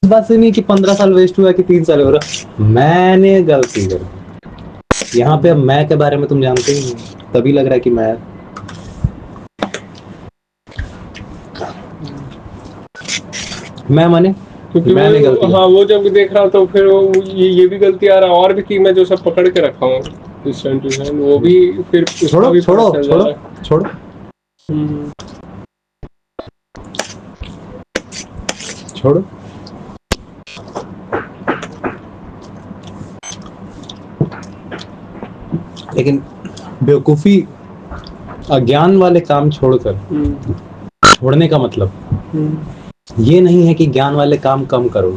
बात से नहीं कि 15 साल वेस्ट हुआ कि 3 साल हो रहा, मैंने गलती करी। यहाँ पे अब मैं के बारे में तुम जानते ही नहीं, तभी लग रहा है कि मैं माने क्योंकि मैंने वो गलती हाँ करी। वो जब देख रहा तो फिर वो ये भी गलती आ रहा और भी कि मैं जो सब पकड़ के रखा हूँ इस टाइम टू टाइम वो भी फिर उसका छोड़ो भी पता छोड़ो चल जा छोड़ो रहा है। छोड़ो छोड़ो। लेकिन बेवकूफी अज्ञान वाले काम छोड़कर, छोड़ने का मतलब ये नहीं है कि ज्ञान वाले काम कम करो।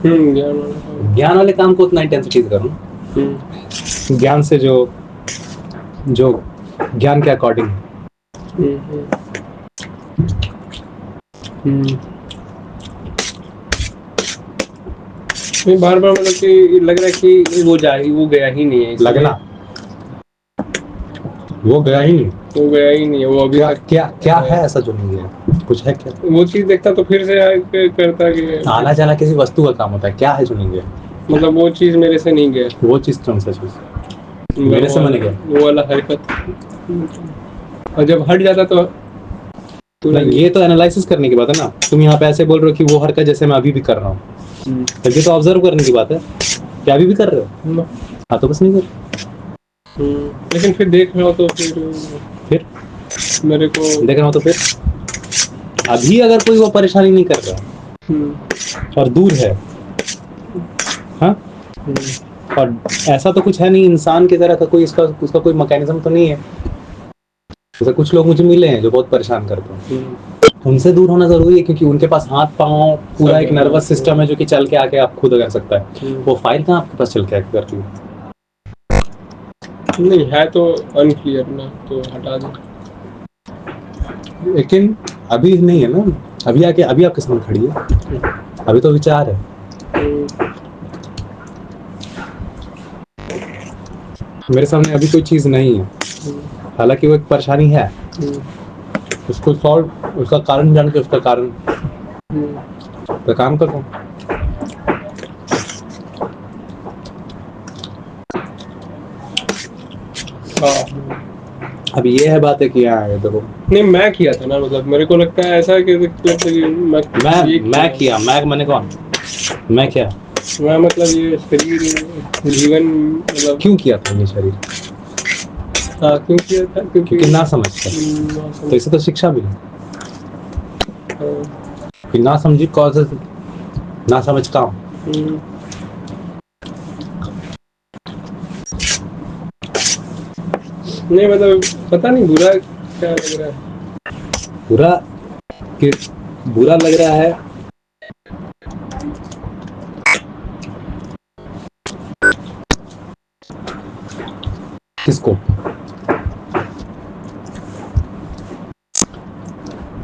ज्ञान वाले काम को उतना इंटेंसिटी करो, ज्ञान से जो ज्ञान के अकॉर्डिंग। बार बार मतलब कि लग रहा है कि वो गया ही नहीं है, लगना वो गया ही नहीं, वो गया ही नहीं है। वो अभी तक क्या है ऐसा जो नहीं गया? कुछ है क्या? वो चीज देखता तो फिर से करता कि आना जाना किसी वस्तु का काम होता है, क्या है जो नहीं गया? मतलब वो चीज मेरे से नहीं गया, वो चीज कौन सा चीज मेरे से मन गया? वो वाला हरकत। और जब हट जाता तो नहीं, ये तो एनालिसिस करने की बात है ना। तुम यहाँ पे ऐसे बोल रहे हो कि वो हरकत जैसे मैं अभी भी कर रहा हूँ, तो ये तो ऑब्जर्व करने की बात है। क्या अभी भी कर रहे हो? हाँ, तो बस नहीं कर। लेकिन फिर देख रहा हो तो फिर मेरे को देख रहा हूँ तो फिर अभी अगर कोई वो परेशानी नहीं कर रहा और दूर है, हाँ, और ऐसा तो कुछ है नहीं इंसान की तरह का कोई उसका कोई मैकेनिज्म तो नहीं है। जैसे कुछ लोग मुझे मिले हैं जो बहुत परेशान करते हैं, उनसे दूर होना जरूरी है क्योंकि उनके पास हाथ पांव पूरा एक नर्वस सिस्टम है जो कि चल के आके आप खुद कर सकता है। वो फाइल कहाँ आपके पास चल के आके करती है? नहीं है तो अनक्लियर ना, तो हटा दो। लेकिन अभी नहीं है ना, अभी आपके सामने खड़ी है, अभी तो विचार है। मेरे सामने अभी कोई चीज नहीं है, हालांकि वो एक परेशानी है, उसको सॉल्व, उसका कारण जान के उसका कारण पे काम कर रहा हूँ। अब ये है बात है कि यहाँ देखो, नहीं मैं किया था ना, मतलब मेरे को लगता है ऐसा कि मैं किया, मैं मैंने कौन, मैं क्या, मैं मतलब ये शरीर जीवन मतलब क्यों किया था ये शरीर? हाँ क्यों किया था? क्योंकि ना समझता, तो इसे तो शिक्षा भी नहीं कि ना समझी कौन से ना समझता हूँ। नहीं मतलब पता नहीं बुरा क्या लग रहा है, बुरा लग रहा है किसको?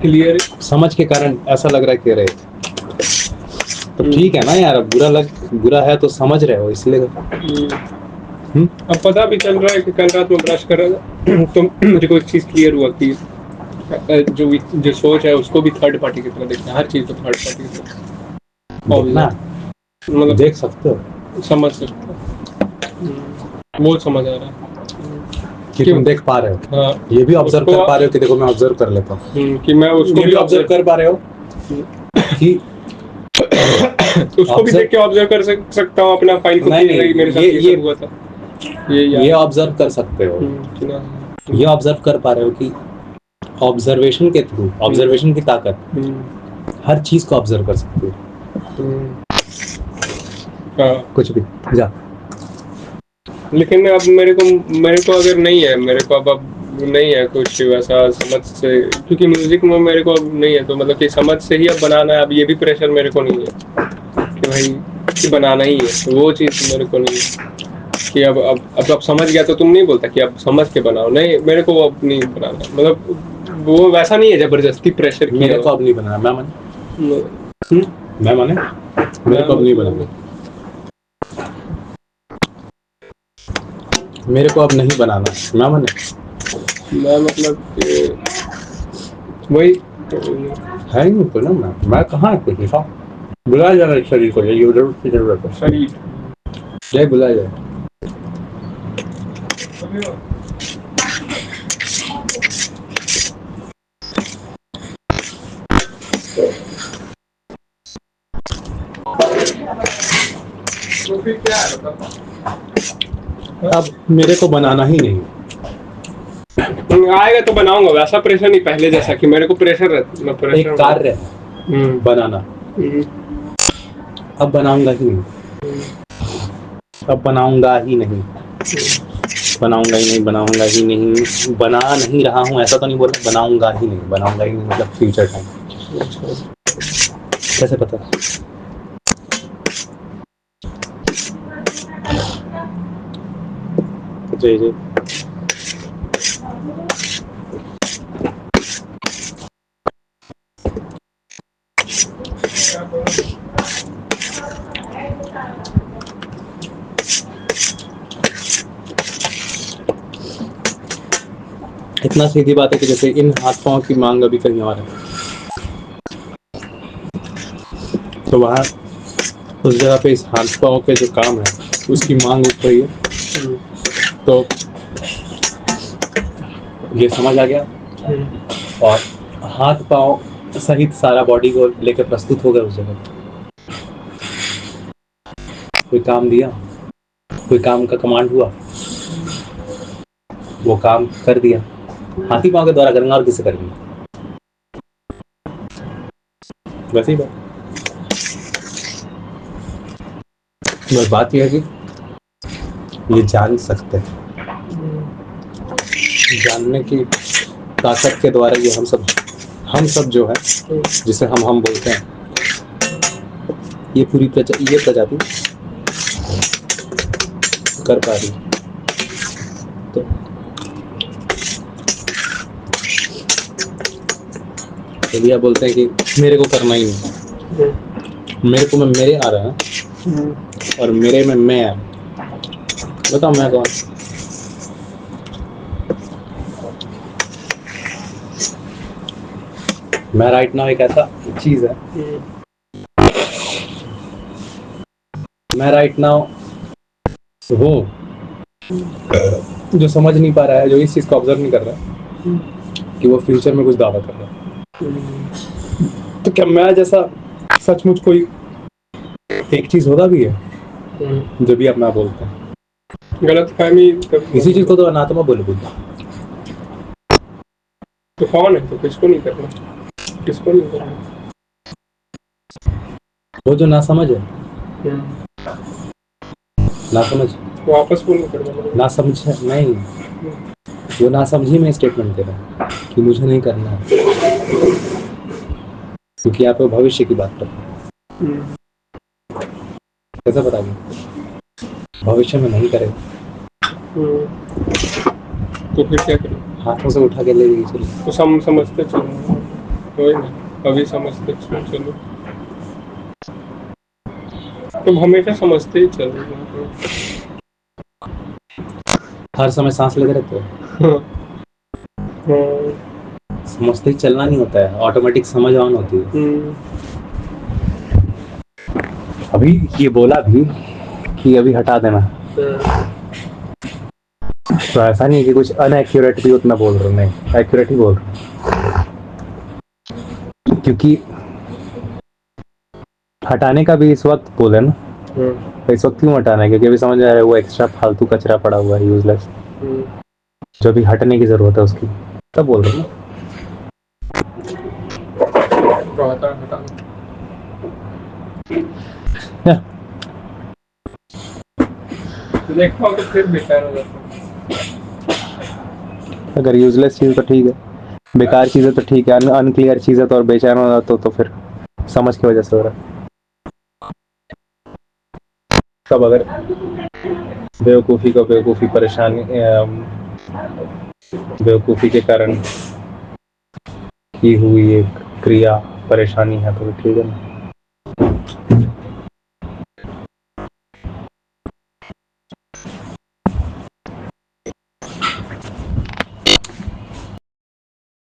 क्लियर समझ के कारण ऐसा लग रहा है कि रहे तो ठीक है ना यार। अब बुरा है तो समझ रहे हो इसलिए। अब पता भी चल रहा है कि कल रात में ब्रश कर रहा था तो मुझे कोई चीज क्लियर हुआ कि जो सोच है उसको भी थर्ड पार्टी की तरह देखना है, हर चीज को थर्ड पार्टी की तरह देखना, मतलब देख सकते हो, समझ सकते हो, वो समझ आ रहा है कि तुम देख पा रहे हो। हाँ, ये भी ऑब्जर्व कर पा रहे हो कि देखो मैं ऑब्जर्व कर लेता हूँ, कि मैं उसको भी ऑब्जर्व कर पा रहे हो कि उसको भी देख के ऑब्जर्व कर सकता हूँ अपना फाइल को। नहीं मेरे साथ ये हुआ था, ये ऑब्जर्व कर सकते हो, ये ऑब्जर्व कर पा रहे हो कि ऑब्जर्वेशन के थ्रू, ऑब्जर्वेशन की ताकत हर चीज को ऑब्जर्व कर सकते हो। कुछ भी जा। लेकिन अब मेरे को अगर नहीं है, मेरे को अब नहीं है कुछ वैसा समझ से, क्योंकि म्यूजिक में मेरे को नहीं है, तो मतलब कि समझ से ही अब बनाना है। अब ये भी प्रेशर मेरे को नहीं है कि भाई कि बनाना ही है, तो वो चीज़ मेरे को नहीं है कि अब समझ गया तो तुम नहीं बोलता कि अब समझ के बनाओ। नहीं, मेरे को अब नहीं बनाना, मतलब वो वैसा नहीं है जबरदस्ती प्रेशर किया। मेरे को अब नहीं बनाना, मैं माने मेरे को अब नहीं बनाना, मेरे को अब नहीं बनाना, मैं मतलब वही है ही नहीं तो ना, मैं कहाँ है कुछ लिखा, बुलाया जाना शरीर को, ये उधर की जरूरत है। शरीर जय बुलाया जाए। तो फिर क्या है मतलब? अब मेरे को बनाना ही नहीं, आएगा तो बनाऊंगा, वैसा प्रेशर नहीं पहले जैसा कि मेरे को प्रेशर रहता, मैं एक प्रेशर कार्य है बनाना, अब बनाऊंगा ही नहीं, अब बनाऊंगा ही नहीं, बनाऊंगा ही नहीं, बनाऊंगा ही नहीं, बना नहीं रहा हूँ ऐसा तो नहीं बोल रहा, बनाऊंगा ही नहीं, बनाऊंगा ही नहीं मतलब फ्यूचर टाइम। कैसे पता? जी जी इतना सीधी बात है कि जैसे इन हाथ पांव की मांग अभी कहीं और है, तो वहाँ उस जगह पे इस हाथ पांव के जो काम है उसकी मांग उठ रही है, तो ये समझ आ गया। और हाथ पांव सहित सारा बॉडी को लेकर प्रस्तुत हो गया उस जगह। कोई काम दिया, कोई काम का कमांड हुआ, वो काम कर दिया, हाथी पांव के द्वारा करेंगे और किसे करेंगे? वैसे ही बात यह है कि ये जान सकते हैं, जानने की ताकत के द्वारा ये हम सब जो है जिसे हम बोलते हैं, ये पूरी प्रजाति कर पा रही। तो यदि आप बोलते हैं कि मेरे को करना ही नहीं, मेरे को में मेरे आ रहा है और मेरे में मैं आ, बताओ मैं कौन? मैं राइट नाउ एक ऐसा चीज है, मैं राइट नाउ हूँ जो समझ नहीं पा रहा है, जो इस चीज को ऑब्जर्व नहीं कर रहा है कि वो फ्यूचर में कुछ दावा कर रहा है। तो क्या मैं जैसा सचमुच कोई एक चीज होता भी है जो भी आप मैं बोलते हैं? गलत फहमी इसी चीज को तो अनात्मा बोलता। तो कौन है? तो किसको नहीं करना, किसको नहीं करना? वो जो नासमझ है, नासमझ वापस बोलना करना, ना समझ नहीं, वो ना समझी में स्टेटमेंट दे रहा है कि मुझे नहीं करना है, क्योंकि यहाँ पे भविष्य की बात कर रहे हैं। कैसे पता नहीं भविष्य में नहीं करेगा? तो फिर क्या करें? हाथों से उठा के ले लेगी चलिए, तो समझते चलो, कोई ना, अभी समझते चलो, तुम हमेशा समझते ही चलो। हर समय सांस लेते रहते हो, समझते ही चलना नहीं होता है, ऑटोमेटिक समझ ऑन होती है। अभी ये बोला भी कि अभी हटा देना, तो ऐसा नहीं है कि कुछ अनएक्यूरेट भी उतना बोल रहा हूँ, नहीं एक्यूरेट ही बोल रहा हूँ, क्योंकि हटाने का भी इस वक्त बोले ना, तो इस वक्त क्यों हटाना है? क्योंकि अभी समझ आ रहा है वो एक्स्ट्रा फालतू कचरा पड़ा हुआ है, यूजलेस, जो भी हटने की जरूरत है उसकी, तब बोल रहा हूँ ना। देखो तो फिर बेकार हो जाता। अगर यूजलेस चीज तो ठीक है, बेकार चीज़ है तो ठीक है, अनक्लियर चीज़ है तो और बेचैन हो जाता तो फिर समझ की वजह से हो रहा है। तब अगर बेवकूफ़ी को बेवकूफ़ी परेशानी बेवकूफ़ी के कारण की हुई एक क्रिया परेशानी है तो ठीक है ना।